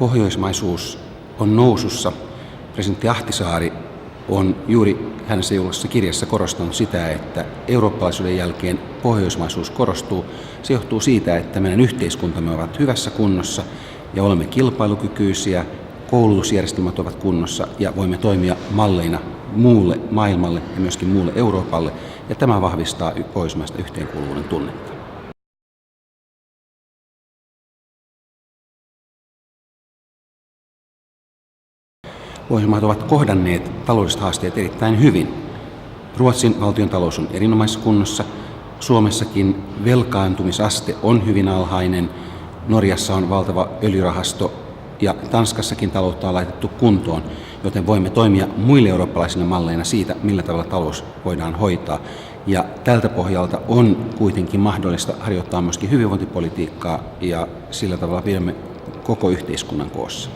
Pohjoismaisuus on nousussa. Presidentti Ahtisaari on juuri hänessä julkaisessa kirjassa korostanut sitä, että eurooppalaisuuden jälkeen pohjoismaisuus korostuu. Se johtuu siitä, että meidän yhteiskuntamme ovat hyvässä kunnossa ja olemme kilpailukykyisiä, koulutusjärjestelmät ovat kunnossa ja voimme toimia malleina muulle maailmalle ja myöskin muulle Euroopalle, ja tämä vahvistaa pohjoismaista yhteenkuuluvuuden tunnetta. Pohjoismaat ovat kohdanneet taloudelliset haasteet erittäin hyvin. Ruotsin valtiontalous on erinomaisessa kunnossa, Suomessakin velkaantumisaste on hyvin alhainen, Norjassa on valtava öljyrahasto ja Tanskassakin taloutta on laitettu kuntoon, joten voimme toimia muille eurooppalaisille malleina siitä, millä tavalla talous voidaan hoitaa. Ja tältä pohjalta on kuitenkin mahdollista harjoittaa myöskin hyvinvointipolitiikkaa ja sillä tavalla pidämme koko yhteiskunnan koossa.